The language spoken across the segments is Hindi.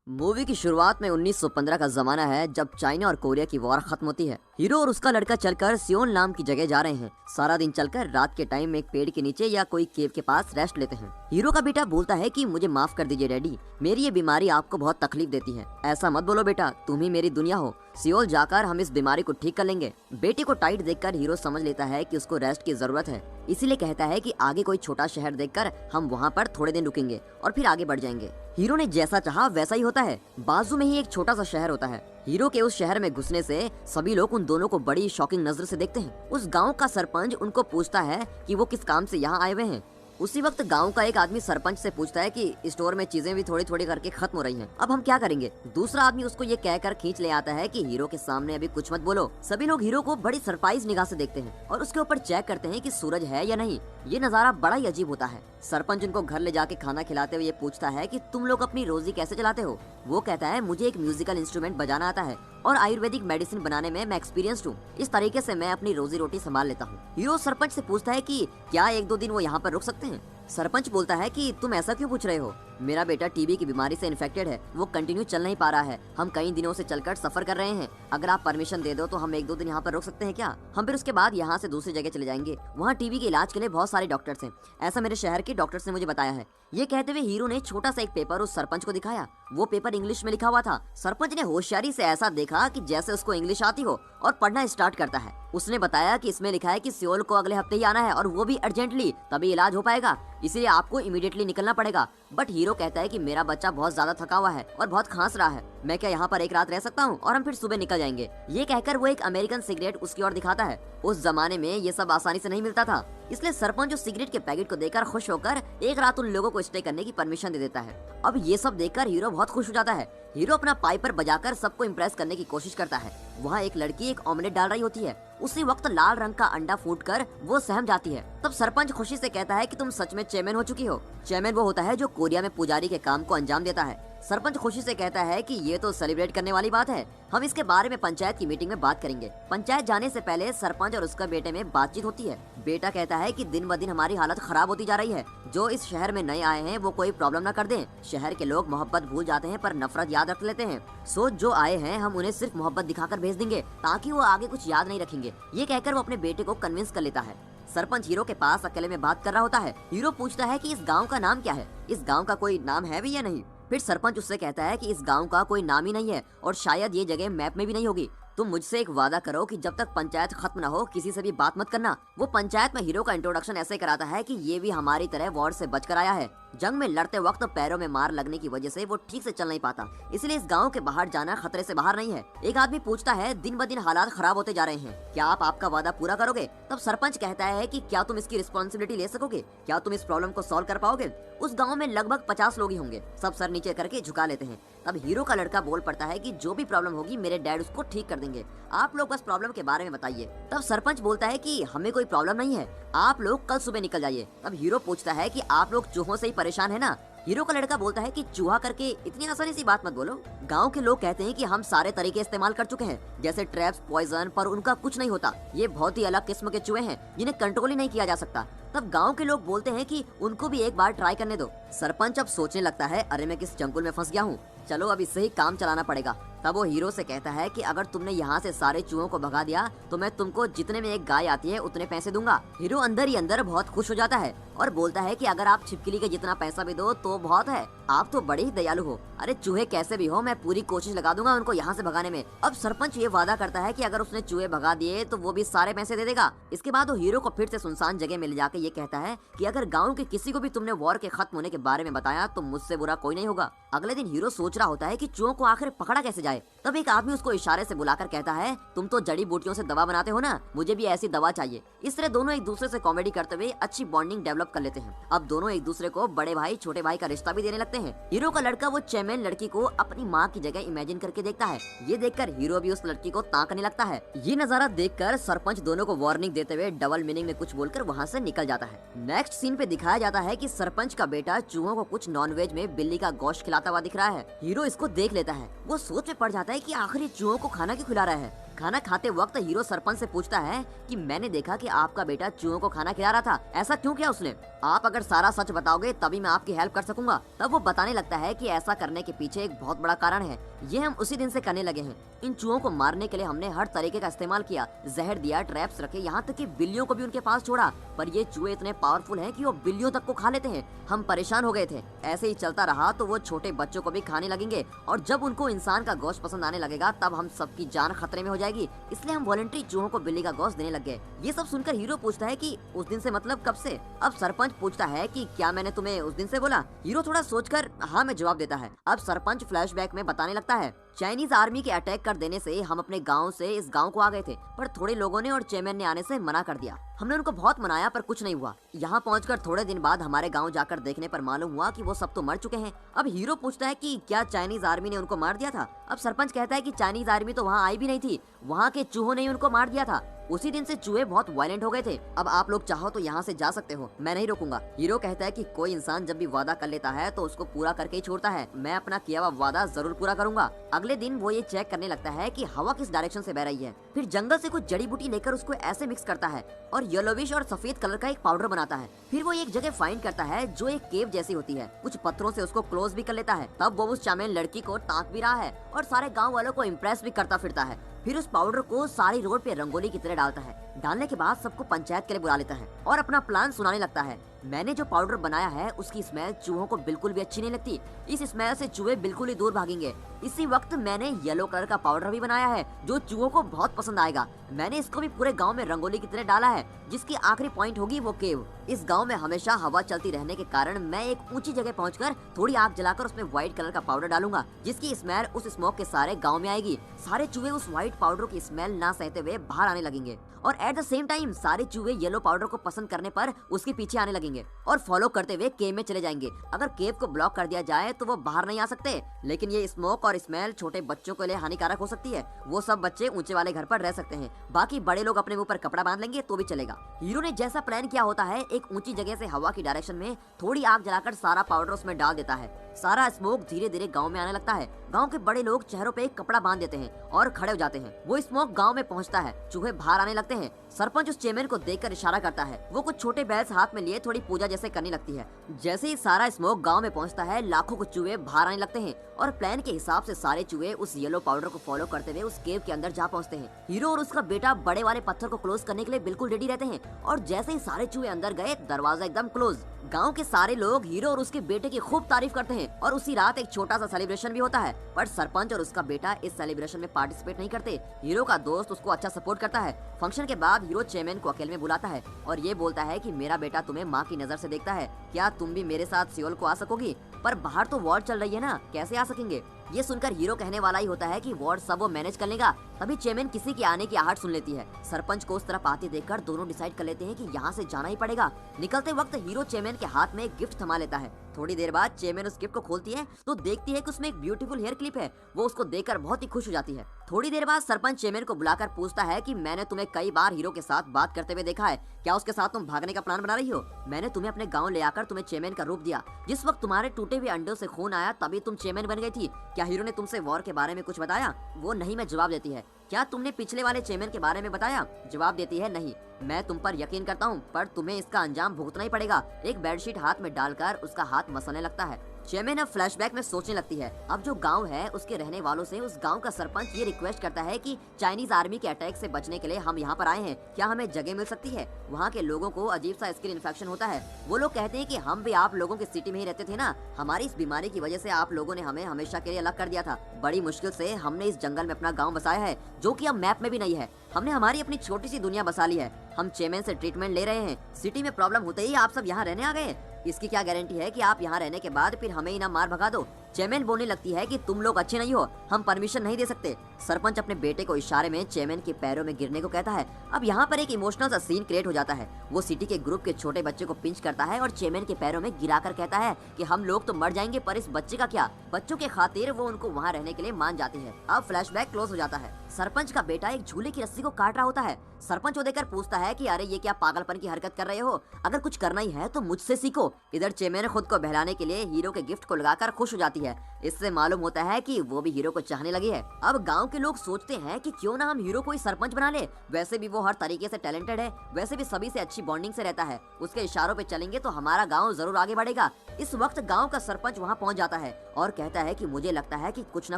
मूवी की शुरुआत में 1915 का जमाना है जब चाइना और कोरिया की वॉर खत्म होती है। हीरो और उसका लड़का चलकर सियोल नाम की जगह जा रहे हैं। सारा दिन चलकर रात के टाइम में एक पेड़ के नीचे या कोई केव के पास रेस्ट लेते हैं। हीरो का बेटा बोलता है कि मुझे माफ कर दीजिए डैडी, मेरी ये बीमारी आपको बहुत तकलीफ देती है। ऐसा मत बोलो बेटा, तुम ही मेरी दुनिया हो। सियोल जाकर हम इस बीमारी को ठीक कर लेंगे। बेटे को टाइट देखकर हीरो समझ लेता है कि उसको रेस्ट की जरूरत है, इसीलिए कहता है कि आगे कोई छोटा शहर देखकर हम वहाँ पर थोड़े दिन रुकेंगे और फिर आगे बढ़ जाएंगे। हीरो ने जैसा चाहा वैसा ही होता है। बाजू में ही एक छोटा सा शहर होता है। हीरो के उस शहर में घुसने से सभी लोग उन दोनों को बड़ी शॉकिंग नजर से देखते हैं। उस गांव का सरपंच उनको पूछता है कि वो किस काम से यहाँ आए हुए हैं। उसी वक्त गांव का एक आदमी सरपंच से पूछता है कि स्टोर में चीजें भी थोड़ी थोड़ी करके खत्म हो रही हैं, अब हम क्या करेंगे। दूसरा आदमी उसको ये कहकर खींच ले आता है कि हीरो के सामने अभी कुछ मत बोलो। सभी लोग हीरो को बड़ी सरप्राइज निगाह से देखते हैं और उसके ऊपर चेक करते हैं कि सूरज है या नहीं। ये नजारा बड़ा ही अजीब होता है। सरपंच उनको घर ले जाके खाना खिलाते हुए ये पूछता है कि तुम लोग अपनी रोजी कैसे चलाते हो। वो कहता है मुझे एक म्यूजिकल इंस्ट्रूमेंट बजाना आता है और आयुर्वेदिक मेडिसिन बनाने में मैं एक्सपीरियंस्ड हूँ। इस तरीके से मैं अपनी रोजी रोटी संभाल लेता हूँ। हीरो सरपंच से पूछता है कि क्या एक दो दिन वो यहाँ पर रुक सकते हैं। सरपंच बोलता है कि तुम ऐसा क्यों पूछ रहे हो, मेरा बेटा टीबी की बीमारी से इन्फेक्टेड है, वो कंटिन्यू चल नहीं पा रहा है। हम कई दिनों से चलकर सफर कर रहे हैं। अगर आप परमिशन दे दो तो हम एक दो दिन यहाँ पर रुक सकते हैं क्या। हम फिर उसके बाद यहाँ से दूसरी जगह चले जाएंगे। वहाँ टीबी के इलाज के लिए बहुत सारे डॉक्टर्स हैं, ऐसा मेरे शहर के डॉक्टर्स ने मुझे बताया है। ये कहते हुए हीरो ने छोटा सा एक पेपर उस सरपंच को दिखाया। वो पेपर इंग्लिश में लिखा हुआ था। सरपंच ने होशियारी से ऐसा देखा कि जैसे उसको इंग्लिश आती हो और पढ़ना स्टार्ट करता है। उसने बताया कि इसमें लिखा है कि सियोल को अगले हफ्ते ही आना है और वो भी अर्जेंटली, तभी इलाज हो पाएगा, इसलिए आपको इमीडिएटली निकलना पड़ेगा। बट हीरो कहता है कि मेरा बच्चा बहुत ज्यादा थका हुआ है और बहुत खांस रहा है, मैं क्या यहाँ पर एक रात रह सकता हूँ और हम फिर सुबह निकल जाएंगे। ये कहकर वो एक अमेरिकन सिगरेट उसकी ओर दिखाता है। उस जमाने में ये सब आसानी से नहीं मिलता था, इसलिए सरपंच उस सिगरेट के पैकेट को देखकर खुश होकर एक रात उन लोगों को स्टे करने की परमिशन दे देता है। अब ये सब देखकर हीरो बहुत खुश हो जाता है। हीरो अपना पाइपर बजाकर सबको इम्प्रेस करने की कोशिश करता है। वहाँ एक लड़की एक ऑमलेट डाल रही होती है। उसी वक्त लाल रंग का अंडा फूटकर वो सहम जाती है। तब सरपंच खुशी से कहता है कि तुम सच में चेयरमैन हो चुकी हो। चेयरमैन वो होता है जो कोरिया में पुजारी के काम को अंजाम देता है। सरपंच खुशी से कहता है कि ये तो सेलिब्रेट करने वाली बात है, हम इसके बारे में पंचायत की मीटिंग में बात करेंगे। पंचायत जाने से पहले सरपंच और उसका बेटे में बातचीत होती है। बेटा कहता है कि दिन ब दिन हमारी हालत खराब होती जा रही है। जो इस शहर में नए आए हैं वो कोई प्रॉब्लम न कर दें। शहर के लोग मोहब्बत भूल जाते हैं पर नफरत याद रख लेते हैं। सो जो आए हैं हम उन्हें सिर्फ मोहब्बत दिखाकर भेज देंगे ताकि वो आगे कुछ याद नहीं रखेंगे। ये कहकर वो अपने बेटे को कन्विंस कर लेता है। सरपंच हीरो के पास अकेले में बात कर रहा होता है। हीरो पूछता है कि इस गांव का नाम क्या है, इस गांव का कोई नाम है भी या नहीं। फिर सरपंच उससे कहता है कि इस गांव का कोई नाम ही नहीं है और शायद ये जगह मैप में भी नहीं होगी। तुम मुझसे एक वादा करो कि जब तक पंचायत खत्म ना हो किसी से भी बात मत करना। वो पंचायत में हीरो का इंट्रोडक्शन ऐसे कराता है कि ये भी हमारी तरह वॉर से बचकर आया है। जंग में लड़ते वक्त पैरों में मार लगने की वजह से वो ठीक से चल नहीं पाता, इसलिए इस गांव के बाहर जाना खतरे से बाहर नहीं है। एक आदमी पूछता है दिन ब दिन हालात खराब होते जा रहे हैं, क्या आप आपका वादा पूरा करोगे। तब सरपंच कहता है कि क्या तुम इसकी रिस्पॉन्सिबिलिटी ले सकोगे, क्या तुम इस प्रॉब्लम को सॉल्व कर पाओगे। उस गाँव में लगभग 50 लोग ही होंगे। सब सर नीचे करके झुका लेते हैं। तब हीरो का लड़का बोल पड़ता है कि जो भी प्रॉब्लम होगी मेरे डैड उसको ठीक कर देंगे, आप लोग बस प्रॉब्लम के बारे में बताइए। तब सरपंच बोलता है कि हमें कोई प्रॉब्लम नहीं है, आप लोग कल सुबह निकल जाइए। तब हीरो पूछता है कि आप लोग चूहों से ही परेशान है ना। हीरो का लड़का बोलता है कि चूहा करके इतनी आसानी सी बात मत बोलो। गांव के लोग कहते हैं कि हम सारे तरीके इस्तेमाल कर चुके हैं, जैसे ट्रैप्स, पॉइजन, पर उनका कुछ नहीं होता। ये बहुत ही अलग किस्म के चूहे हैं जिन्हें कंट्रोल ही नहीं किया जा सकता। तब गांव के लोग बोलते हैं कि उनको भी एक बार ट्राई करने दो। सरपंच अब सोचने लगता है, अरे मैं किस चंगुल में फंस गया हूँ, चलो अब इससे ही काम चलाना पड़ेगा। तब वो हीरो से कहता है कि अगर तुमने यहाँ से सारे चूहों को भगा दिया तो मैं तुमको जितने में एक गाय आती है उतने पैसे दूंगा। हीरो अंदर ही अंदर बहुत खुश हो जाता है और बोलता है कि अगर आप छिपकली के जितना पैसा भी दो तो बहुत है, आप तो बड़े ही दयालु हो। अरे चूहे कैसे भी हो, मैं पूरी कोशिश लगा दूंगा उनको यहाँ से भगाने में। अब सरपंच ये वादा करता है कि अगर उसने चूहे भगा दिए तो वो भी सारे पैसे दे देगा। इसके बाद वो हीरो को फिर से सुनसान जगह में ले जाकर ये कहता है कि अगर गाँव के किसी को भी तुमने वॉर के खत्म होने के बारे में बताया तो मुझसे बुरा कोई नहीं होगा। अगले दिन हीरो सोच रहा होता है कि चूहों को आखिर पकड़ा कैसे जाए। तब एक आदमी उसको इशारे से बुलाकर कहता है, तुम तो जड़ी बूटियों से दवा बनाते हो ना, मुझे भी ऐसी दवा चाहिए। इस तरह दोनों एक दूसरे से कॉमेडी करते हुए अच्छी बॉन्डिंग डेवलप कर लेते हैं। अब दोनों एक दूसरे को बड़े भाई छोटे भाई का रिश्ता भी देने लगते हैं। हीरो का लड़का वो चेयरमैन लड़की को अपनी माँ की जगह इमेजिन करके देखता है। ये देखकर हीरो भी उस लड़की को ताकने लगता है। ये नजारा देखकर सरपंच दोनों को वार्निंग देते हुए डबल मीनिंग में कुछ बोलकर वहाँ से निकल जाता है। नेक्स्ट सीन पे दिखाया जाता है कि सरपंच का बेटा चूहों को कुछ नॉनवेज में बिल्ली का गोश्त खिलाता हुआ दिख रहा है। हीरो इसको देख लेता है। वो सोच में पड़ जाता है कि आखिर ये चूहों को खाना क्यों खिला रहा है। खाना खाते वक्त हीरो सरपंच से पूछता है कि मैंने देखा कि आपका बेटा चूहों को खाना खिला रहा था, ऐसा क्यों किया उसने। आप अगर सारा सच बताओगे तभी मैं आपकी हेल्प कर सकूंगा। तब वो बताने लगता है कि ऐसा करने के पीछे एक बहुत बड़ा कारण है, ये हम उसी दिन से करने लगे हैं। इन चूहों को मारने के लिए हमने हर तरीके का इस्तेमाल किया, जहर दिया, ट्रैप्स रखे, यहाँ तक कि बिल्लियों को भी उनके पास छोड़ा, पर ये चूहे इतने पावरफुल हैं कि वो बिल्लियों तक को खा लेते हैं। हम परेशान हो गए थे। ऐसे ही चलता रहा तो वो छोटे बच्चों को भी खाने लगेंगे, और जब उनको इंसान का गोश्त पसंद आने लगेगा तब हम सबकी जान खतरे में हो जाएगी। इसलिए हम वॉलंटरी चूहों को बिल्ली का गोश्त देने लग गए। ये सब सुनकर हीरो पूछता है कि उस दिन से मतलब कब से? अब सरपंच पूछता है कि क्या मैंने तुम्हें उस दिन से बोला? हीरो थोड़ा सोचकर हाँ में जवाब देता है। अब सरपंच फ्लैशबैक में बताने लगता है, चाइनीज आर्मी के अटैक कर देने से हम अपने गांव से इस गांव को आ गए थे, पर थोड़े लोगों ने और चेयरमैन ने आने से मना कर दिया। हमने उनको बहुत मनाया पर कुछ नहीं हुआ। यहाँ पहुंचकर थोड़े दिन बाद हमारे गांव जाकर देखने पर मालूम हुआ कि वो सब तो मर चुके हैं। अब हीरो पूछता है कि क्या चाइनीज आर्मी ने उनको मार दिया था? अब सरपंच कहता है कि चाइनीज आर्मी तो वहाँ आई भी नहीं थी, वहाँ के चूहों ने ही उनको मार दिया था। उसी दिन से चूहे बहुत वायलेंट हो गए थे। अब आप लोग चाहो तो यहाँ से जा सकते हो, मैं नहीं रोकूंगा। हीरो कहता है कि कोई इंसान जब भी वादा कर लेता है तो उसको पूरा करके ही छोड़ता है। मैं अपना किया हुआ वादा जरूर पूरा करूंगा। अगले दिन वो ये चेक करने लगता है कि हवा किस डायरेक्शन से बह रही है। फिर जंगल से कुछ जड़ी बूटी लेकर उसको ऐसे मिक्स करता है और येलोविश और सफेद कलर का एक पाउडर बनाता है। फिर वो एक जगह फाइंड करता है जो एक केव जैसी होती है। कुछ पत्थरों से उसको क्लोज भी कर लेता है। तब वो उस चामेल लड़की को ताक भी रहा है और सारे गाँव वालों को इम्प्रेस भी करता फिरता है। फिर उस पाउडर को सारी रोड पे रंगोली की तरह डालता है। डालने के बाद सबको पंचायत के लिए बुला लेता है और अपना प्लान सुनाने लगता है। मैंने जो पाउडर बनाया है उसकी स्मेल चूहों को बिल्कुल भी अच्छी नहीं लगती। इस स्मेल से चूहे बिल्कुल ही दूर भागेंगे। इसी वक्त मैंने येलो कलर का पाउडर भी बनाया है जो चूहों को बहुत पसंद आएगा। मैंने इसको भी पूरे गांव में रंगोली की तरह डाला है, जिसकी आखिरी पॉइंट होगी वो केव। इस गांव में हमेशा हवा चलती रहने के कारण मैं एक ऊंची जगह पहुंचकर थोड़ी आग जलाकर उसमें व्हाइट कलर का पाउडर डालूंगा, जिसकी स्मेल उस स्मोक के सारे गाँव में आएगी। सारे चूहे उस व्हाइट पाउडर की स्मेल ना सहते हुए बाहर आने लगेंगे और एट द सेम टाइम सारे चूहे येलो पाउडर को पसंद करने पर उसके पीछे आने लगेंगे और फॉलो करते हुए केव में चले जाएंगे। अगर केव को ब्लॉक कर दिया जाए तो वो बाहर नहीं आ सकते, लेकिन ये स्मोक और स्मेल छोटे बच्चों के लिए हानिकारक हो सकती है। वो सब बच्चे ऊंचे वाले घर पर रह सकते हैं, बाकी बड़े लोग अपने मुंह पर कपड़ा बांध लेंगे तो भी चलेगा। हीरो ने जैसा प्लान किया होता है, एक ऊंची जगह से हवा की डायरेक्शन में थोड़ी आग जलाकर सारा पाउडर उसमें डाल देता है। सारा स्मोक धीरे धीरे गांव में आने लगता है। गांव के बड़े लोग चेहरों पे एक कपड़ा बांध देते हैं और खड़े हो जाते हैं। वो स्मोक गांव में पहुंचता है, चूहे बाहर आने लगते हैं। सरपंच उस चेयरमैन को देखकर इशारा करता है। वो कुछ छोटे बैल्स हाथ में लिए थोड़ी पूजा जैसे करने लगती है। जैसे ही सारा स्मोक गांव में पहुंचता है, लाखों को चूहे बाहर आने लगते हैं और प्लान के हिसाब से सारे चूहे उस येलो पाउडर को फॉलो करते हुए उस केव के अंदर जा पहुंचते हैं। हीरो और उसका बेटा बड़े वाले पत्थर को क्लोज करने के लिए बिल्कुल रेडी रहते हैं और जैसे ही सारे चूहे अंदर गए, दरवाजा एकदम क्लोज। गांव के सारे लोग हीरो और उसके बेटे की खूब तारीफ करते हैं और उसी रात एक छोटा सा सेलिब्रेशन भी होता है, पर सरपंच और उसका बेटा इस सेलिब्रेशन में पार्टिसिपेट नहीं करते। हीरो का दोस्त उसको अच्छा सपोर्ट करता है। फंक्शन के बाद हीरो चेयरमैन को अकेले में बुलाता है और ये बोलता है कि मेरा बेटा तुम्हें माँ की नजर से देखता है, क्या तुम भी मेरे साथ सियोल को आ सकोगी? पर बाहर तो वॉर चल रही है ना, कैसे आ सकेंगे? ये सुनकर हीरो कहने वाला ही होता है कि वॉर सब वो मैनेज कर लेगा। तभी चेयरमैन किसी के आने की आहट सुन लेती है। सरपंच को उस तरफ आते देखकर दोनों डिसाइड कर लेते हैं कि यहाँ से जाना ही पड़ेगा। निकलते वक्त हीरो चेयरमैन के हाथ में एक गिफ्ट थमा लेता है। थोड़ी देर बाद चेयरमैन उस गिफ्ट को खोलती है तो देखती है कि उसमें एक ब्यूटीफुल हेयर क्लिप है। वो उसको देखकर बहुत ही खुश हो जाती है। थोड़ी देर बाद सरपंच चेयरमैन को बुलाकर पूछता है कि मैंने तुम्हें कई बार हीरो के साथ बात करते हुए देखा है, क्या उसके साथ तुम भागने का प्लान बना रही हो? मैंने तुम्हें अपने गाँव ले आकर तुम्हें चेयरमैन का रूप दिया। जिस वक्त तुम्हारे टूटे हुए अंडों से खून आया तभी तुम चेयरमैन बन गई थी। क्या हीरो ने तुमसे वॉर के बारे में कुछ बताया? वो नहीं में जवाब देती है। क्या तुमने पिछले वाले चेयरमैन के बारे में बताया? जवाब देती है नहीं। मैं तुम पर यकीन करता हूँ, पर तुम्हें इसका अंजाम भुगतना ही पड़ेगा। एक बेडशीट हाथ में डालकर उसका हाथ मसलने लगता है। चेयरमैन अब फ्लैशबैक में सोचने लगती है। अब जो गांव है उसके रहने वालों से उस गांव का सरपंच ये रिक्वेस्ट करता है कि चाइनीज आर्मी के अटैक से बचने के लिए हम यहाँ पर आए हैं, क्या हमें जगह मिल सकती है? वहाँ के लोगों को अजीब सा स्किन इन्फेक्शन होता है। वो लोग कहते हैं कि हम भी आप लोगों की सिटी में ही रहते थे ना, हमारी इस बीमारी की वजह से आप लोगों ने हमें हमेशा के लिए अलग कर दिया था। बड़ी मुश्किल से हमने इस जंगल में अपना गाँव बसाया है, जो की अब मैप में भी नहीं है। हमने हमारी अपनी छोटी सी दुनिया बसा ली है। हम चेयरमैन से ट्रीटमेंट ले रहे हैं। सिटी में प्रॉब्लम होते ही आप सब यहाँ रहने आ गए। इसकी क्या गारंटी है कि आप यहाँ रहने के बाद फिर हमें ही ना मार भगा दो? चेयरमैन बोलने लगती है कि तुम लोग अच्छे नहीं हो, हम परमिशन नहीं दे सकते। सरपंच अपने बेटे को इशारे में चेयरमैन के पैरों में गिरने को कहता है। अब यहाँ पर एक इमोशनल सा सीन क्रिएट हो जाता है। वो सिटी के ग्रुप के छोटे बच्चे को पिंच करता है और चेयरमैन के पैरों में गिराकर कहता है कि हम लोग तो मर जाएंगे, पर इस बच्चे का क्या? बच्चों के खातिर वो उनको वहाँ रहने के लिए मान जाती है। अब फ्लैशबैक क्लोज हो जाता है। सरपंच का बेटा एक झूले की रस्सी को काट रहा होता है। सरपंच को देखकर पूछता है कि अरे ये क्या पागलपन की हरकत कर रहे हो? अगर कुछ करना ही है तो मुझसे सीखो। इधर चेयरमैन खुद को बहलाने के लिए हीरो के गिफ्ट को लगाकर खुश हो जाती है। है। इससे मालूम होता है कि वो भी हीरो को चाहने लगी है। अब गांव के लोग सोचते हैं कि क्यों ना हम हीरो को ही सरपंच बना ले, वैसे भी वो हर तरीके से टैलेंटेड है, वैसे भी सभी से अच्छी बॉन्डिंग से रहता है, उसके इशारों पे चलेंगे तो हमारा गांव जरूर आगे बढ़ेगा। इस वक्त गांव का सरपंच वहां पहुंच जाता है और कहता है कि मुझे लगता है कि कुछ ना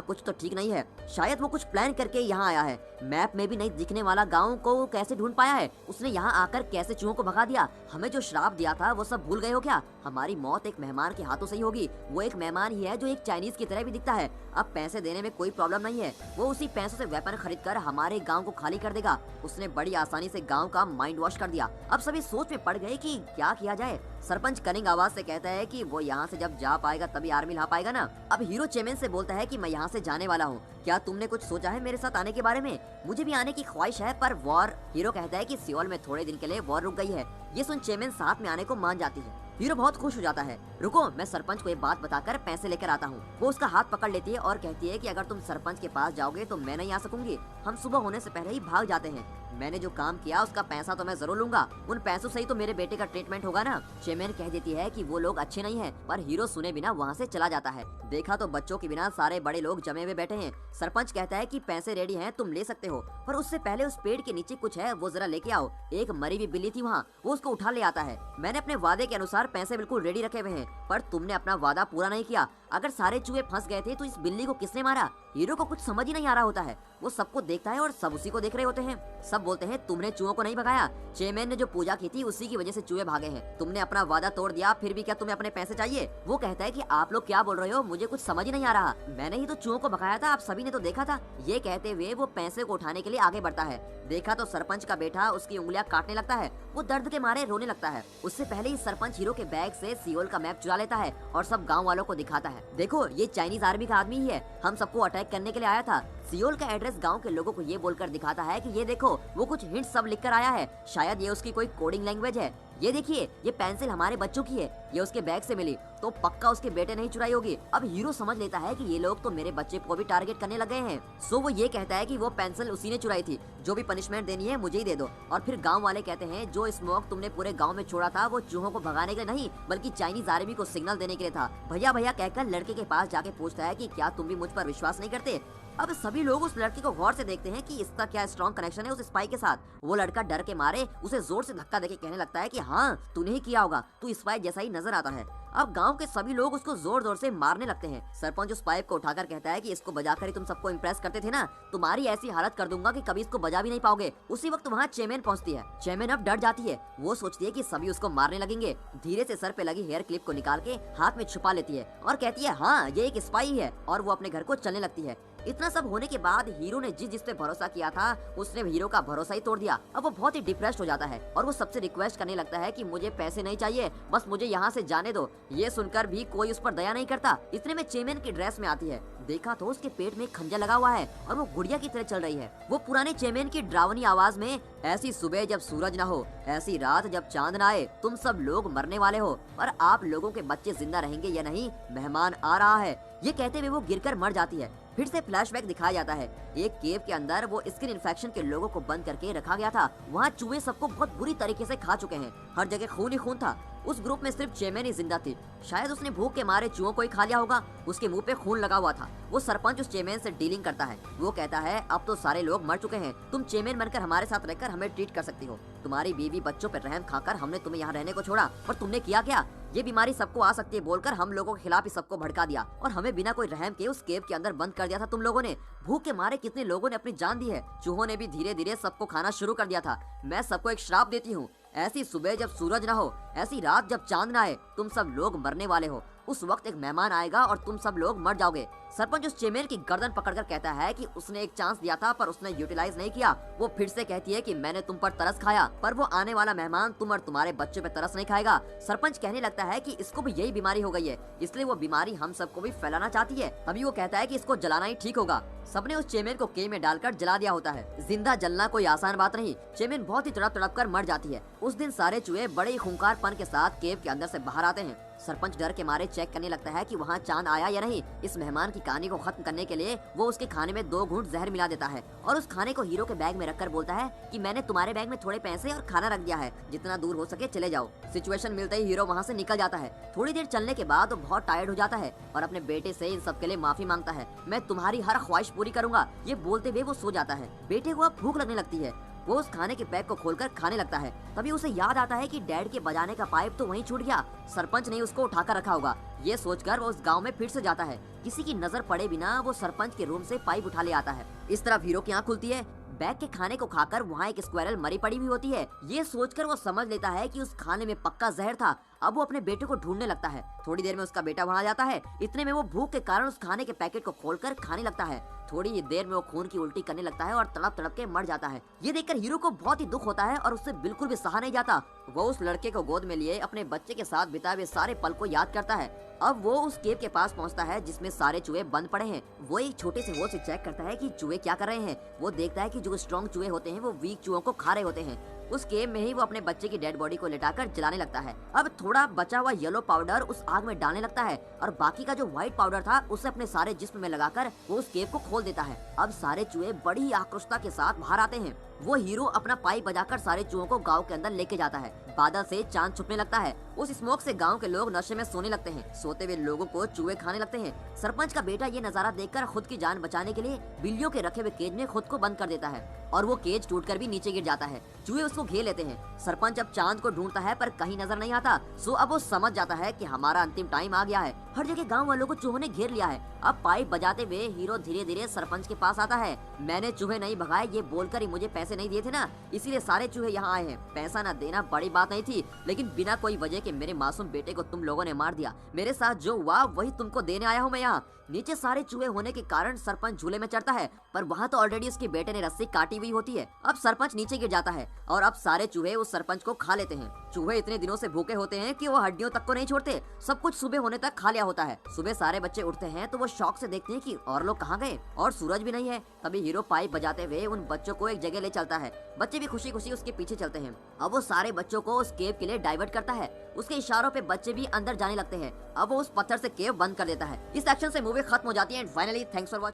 कुछ तो ठीक नहीं है, शायद वो कुछ प्लान करके यहाँ आया है। मैप में भी नहीं दिखने वाला गाँव को कैसे ढूंढ पाया है, उसने यहाँ आकर कैसे चूहों को भगा दिया, हमें जो श्राप दिया था वो सब भूल गए हो क्या? हमारी मौत एक मेहमान के हाथों से ही होगी, वो एक मेहमान ही है जो एक चाइनीज की तरह भी दिखता है। अब पैसे देने में कोई प्रॉब्लम नहीं है, वो उसी पैसों से वेपन खरीद कर हमारे गांव को खाली कर देगा। उसने बड़ी आसानी से गांव का माइंड वॉश कर दिया। अब सभी सोच में पड़ गए कि क्या किया जाए। सरपंच कनिंग आवाज से कहता है कि वो यहाँ से जब जा पाएगा तभी आर्मी ला पाएगा ना। अब हीरो चेमेन से बोलता है कि मैं यहाँ से जाने वाला हूँ, क्या तुमने कुछ सोचा है मेरे साथ आने के बारे में? मुझे भी आने की ख्वाहिश है पर वॉर। हीरो कहता है कि सियोल में थोड़े दिन के लिए वॉर रुक गई है। ये सुन चेमेन साथ में आने को मान जाती है। हीरो बहुत खुश हो जाता है। रुको, मैं सरपंच को ये बात बताकर पैसे लेकर आता हूँ। वो उसका हाथ पकड़ लेती है और कहती है कि अगर तुम सरपंच के पास जाओगे तो मैं नहीं आ सकूंगी, हम सुबह होने से पहले ही भाग जाते हैं। मैंने जो काम किया उसका पैसा तो मैं जरूर लूंगा, उन पैसों से ही तो मेरे बेटे का ट्रीटमेंट होगा ना। चेमेन कह देती है कि वो लोग अच्छे नहीं हैं, पर हीरो सुने बिना वहाँ से चला जाता है। देखा तो बच्चों के बिना सारे बड़े लोग जमे हुए बैठे हैं। सरपंच कहता है कि पैसे रेडी हैं, तुम ले सकते हो, पर उससे पहले उस पेड़ के नीचे कुछ है, वो जरा लेके आओ। एक मरी हुई बिल्ली थी वहाँ, वो उसको उठा ले आता है। मैंने अपने वादे के अनुसार पैसे बिल्कुल रेडी रखे हुए हैं, पर तुमने अपना वादा पूरा नहीं किया। अगर सारे चूहे फंस गए थे तो इस बिल्ली को किसने मारा? हीरो को कुछ समझ ही नहीं आ रहा होता है। वो सबको देखता है और सब उसी को देख रहे होते हैं। सब बोलते हैं तुमने चूहों को नहीं भगाया, चेयरमैन ने जो पूजा की थी उसी की वजह से चूहे भागे हैं। तुमने अपना वादा तोड़ दिया, फिर भी क्या तुम्हें अपने पैसे चाहिए? वो कहता है कि आप लोग क्या बोल रहे हो, मुझे कुछ समझ ही नहीं आ रहा। मैंने ही तो चूहों को भगाया था, आप सभी ने तो देखा था। ये कहते हुए वो पैसे को उठाने के लिए आगे बढ़ता है। देखा तो सरपंच का बेटा उसकी उंगलियां काटने लगता है। वो दर्द के मारे रोने लगता है। उससे पहले ही सरपंच हीरो के बैग से सियोल का मैप चुरा लेता है और सब गांव वालों को दिखाता है। देखो, ये चाइनीज आर्मी का आदमी ही है, हम सबको अटैक करने के लिए आया था। सियोल का एड्रेस गांव के लोगों को ये बोलकर दिखाता है कि ये देखो, वो कुछ हिंट सब लिख कर आया है, शायद ये उसकी कोई कोडिंग लैंग्वेज है। ये देखिए, ये पेंसिल हमारे बच्चों की है, ये उसके बैग से मिली, तो पक्का उसके बेटे ने ही चुराई होगी। अब हीरो समझ लेता है कि ये लोग तो मेरे बच्चे को भी टारगेट करने लगे हैं। सो वो ये कहता है कि वो पेंसिल उसी ने चुराई थी, जो भी पनिशमेंट देनी है मुझे ही दे दो। और फिर गांव वाले कहते हैं जो स्मोक तुमने पूरे गांव में छोड़ा था वो चूहों को भगाने के लिए नहीं, बल्कि चाइनीज आर्मी को सिग्नल देने के लिए था। भैया भैया कहकर लड़के के पास जाके पूछता है कि क्या तुम भी मुझ पर विश्वास नहीं करते? अब सभी लोग उस लड़के को गौर से देखते हैं कि इसका क्या स्ट्रॉन्ग कनेक्शन है उस स्पाई के साथ। वो लड़का डर के मारे उसे जोर से धक्का देके कहने लगता है कि हाँ, तूने ही किया होगा, तू स्पाई जैसा ही नजर आता है। अब गांव के सभी लोग उसको जोर जोर से मारने लगते हैं। सरपंच उस पाइप को उठाकर कहता है कि इसको बजाकर ही तुम सबको इम्प्रेस करते थे ना, तुम्हारी ऐसी हालत कर दूंगा कि कभी इसको बजा भी नहीं पाओगे। उसी वक्त वहाँ चेयरमैन पहुँचती है। चेयरमैन अब डर जाती है, वो सोचती है कि सभी उसको मारने लगेंगे। धीरे से सर पे लगी हेयर क्लिप को निकाल के हाथ में छुपा लेती है और कहती है हाँ, ये एक स्पाई है, और वो अपने घर को चलने लगती है। इतना सब होने के बाद हीरो ने जिस पे भरोसा किया था उसने हीरो का भरोसा ही तोड़ दिया। अब वो बहुत ही डिप्रेस्ड हो जाता है और वो सबसे रिक्वेस्ट करने लगता है कि मुझे पैसे नहीं चाहिए, बस मुझे यहाँ से जाने दो। ये सुनकर भी कोई उस पर दया नहीं करता। इतने में चेयरमैन की ड्रेस में आती है। देखा तो उसके पेट में खंजर लगा हुआ है और वो गुड़िया की तरह चल रही है। वो पुराने चेयरमैन की डरावनी आवाज में, ऐसी सुबह जब सूरज न हो, ऐसी रात जब चांद न आए, तुम सब लोग मरने वाले हो, और आप लोगों के बच्चे जिंदा रहेंगे या नहीं, मेहमान आ रहा है। ये कहते हुए वो गिरकर मर जाती है। फिर से फ्लैशबैक दिखाया जाता है। एक केव के अंदर वो स्किन इन्फेक्शन के लोगों को बंद करके रखा गया था। वहाँ चूहे सबको बहुत बुरी तरीके से खा चुके हैं, हर जगह खून ही खून था। उस ग्रुप में सिर्फ चेयरमैन ही जिंदा थी। शायद उसने भूख के मारे चूहों को ही खा लिया होगा। उसके मुंह पे खून लगा हुआ था। वो सरपंच उस चेयरमैन से डीलिंग करता है। वो कहता है अब तो सारे लोग मर चुके हैं, तुम चेयरमैन बनकर हमारे साथ रहकर हमें ट्रीट कर सकती हो। तुम्हारी बीवी बच्चों पर रहम खाकर हमने तुम्हें यहाँ रहने को छोड़ा, पर तुमने किया क्या? ये बीमारी सबको आ सकती है बोलकर हम लोगों के खिलाफ ही सबको भड़का दिया और हमें बिना कोई रहम के उस केव के अंदर बंद कर दिया था तुम लोगों ने। भूख के मारे कितने लोगों ने अपनी जान दी है। चूहों ने भी धीरे धीरे सबको खाना शुरू कर दिया था। मैं सबको एक श्राप देती हूँ, ऐसी सुबह जब सूरज ना हो, ऐसी रात जब चांद ना आए, तुम सब लोग मरने वाले हो। उस वक्त एक मेहमान आएगा और तुम सब लोग मर जाओगे। सरपंच उस चेयरमैन की गर्दन पकड़कर कहता है कि उसने एक चांस दिया था पर उसने यूटिलाइज नहीं किया। वो फिर से कहती है कि मैंने तुम पर तरस खाया, पर वो आने वाला मेहमान तुम और तुम्हारे बच्चों पे तरस नहीं खाएगा। सरपंच कहने लगता है कि इसको भी यही बीमारी हो गई है, इसलिए वो बीमारी हम सबको भी फैलाना चाहती है। तभी वो कहता है कि इसको जलाना ही ठीक होगा। सबने उस चेयरमैन को केव में डालकर जला दिया होता है। जिंदा जलना कोई आसान बात नहीं। चेयरमैन बहुत ही तड़प तड़प कर मर जाती है। उस दिन सारे चूहे बड़े ही खूंखारपन के साथ केव के अंदर से बाहर आते हैं। सरपंच डर के मारे चेक करने लगता है कि वहाँ चांद आया या नहीं। इस मेहमान की कहानी को खत्म करने के लिए वो उसके खाने में 2 घूंट जहर मिला देता है और उस खाने को हीरो के बैग में रखकर बोलता है कि मैंने तुम्हारे बैग में थोड़े पैसे और खाना रख दिया है, जितना दूर हो सके चले जाओ। सिचुएशन मिलते ही हीरो वहाँ से निकल जाता है। थोड़ी देर चलने के बाद वो बहुत टायर्ड हो जाता है और अपने बेटे से इन सब के लिए माफी मांगता है। मैं तुम्हारी हर ख्वाहिश पूरी करूंगा, ये बोलते हुए वो सो जाता है। बेटे को अब भूख लगने लगती है। वो उस खाने के पैक को खोलकर खाने लगता है। तभी उसे याद आता है कि डैड के बजाने का पाइप तो वहीं छूट गया, सरपंच ने उसको उठाकर रखा होगा। ये सोचकर वो उस गांव में फिर से जाता है। किसी की नजर पड़े बिना वो सरपंच के रूम से पाइप उठा ले आता है। इस तरफ हीरो की आंख खुलती है। बैग के खाने को खाकर वहाँ एक स्क्वायरल मरी पड़ी हुई होती है। ये सोचकर वो समझ लेता है कि उस खाने में पक्का जहर था। अब वो अपने बेटे को ढूंढने लगता है। थोड़ी देर में उसका बेटा वहाँ आ जाता है। इतने में वो भूख के कारण उस खाने के पैकेट को खोलकर खाने लगता है। थोड़ी ही देर में वो खून की उल्टी करने लगता है और तड़प तड़प के मर जाता है। ये देखकर हीरो को बहुत ही दुख होता है और उससे बिल्कुल भी सहा नहीं जाता। वो उस लड़के को गोद में लिए अपने बच्चे के साथ बिताए हुए सारे पल को याद करता है। अब वो उस केव के पास पहुंचता है जिसमें सारे चूहे बंद पड़े हैं। वो एक छोटे से होल से चेक करता है कि चूहे क्या कर रहे हैं। वो देखता है कि जो स्ट्रॉन्ग चूहे होते हैं वो वीक चूहों को खा रहे होते हैं। उस केव में ही वो अपने बच्चे की डेड बॉडी को लेटाकर जलाने लगता है। अब थोड़ा बचा हुआ येलो पाउडर उस आग में डालने लगता है और बाकी का जो व्हाइट पाउडर था उसे अपने सारे जिस्म में लगाकर वो उस केव को खोल देता है। अब सारे चूहे बड़ी ही आक्रोशता के साथ बाहर आते हैं। वो हीरो अपना पाइप बजाकर सारे चूहों को गांव के अंदर लेके जाता है। बादल से चांद छुपने लगता है। उस स्मोक से गांव के लोग नशे में सोने लगते हैं। सोते हुए लोगों को चूहे खाने लगते हैं। सरपंच का बेटा ये नजारा देखकर खुद की जान बचाने के लिए बिल्लियों के रखे हुए केज में खुद को बंद कर देता है और वो केज टूटकर भी नीचे गिर जाता है। चूहे उसको घेर लेते हैं। सरपंच अब चांद को ढूंढता है पर कहीं नजर नहीं आता। सो अब वो समझ जाता है कि हमारा अंतिम टाइम आ गया है। हर जगह गांव वालों को चूहों ने घेर लिया है। अब पाइप बजाते हुए हीरो धीरे धीरे सरपंच के पास आता है। मैंने चूहे नहीं भगाए, ये बोलकर ही मुझे पैसे नहीं दिए थे ना, इसीलिए सारे चूहे यहाँ आए हैं। पैसा न देना बड़ी बात नहीं थी, लेकिन बिना कोई वजह के मेरे मासूम बेटे को तुम लोगों ने मार दिया। मेरे साथ जो हुआ वही तुमको देने आया हूँ मैं यहाँ। नीचे सारे चूहे होने के कारण सरपंच झूले में चढ़ता है पर वहाँ तो ऑलरेडी उसके बेटे ने रस्सी काटी हुई होती है। अब सरपंच नीचे गिर जाता है और अब सारे चूहे उस सरपंच को खा लेते हैं। चूहे इतने दिनों से भूखे होते हैं कि वो हड्डियों तक को नहीं छोड़ते। सब कुछ सुबह होने तक खा लिया होता है। सुबह सारे बच्चे उठते हैं तो वो शौक से देखते हैं कि और लोग कहाँ गए और सूरज भी नहीं है। तभी हीरो पाइप बजाते हुए उन बच्चों को एक जगह ले चलता है। बच्चे भी खुशी खुशी उसके पीछे चलते हैं। अब वो सारे बच्चों को उस केव के लिए डाइवर्ट करता है। उसके इशारों पे बच्चे भी अंदर जाने लगते हैं। अब वो उस पत्थर से केव बंद कर देता है। इस एक्शन से मूवी खत्म हो जाती है। And finally thanks for watching.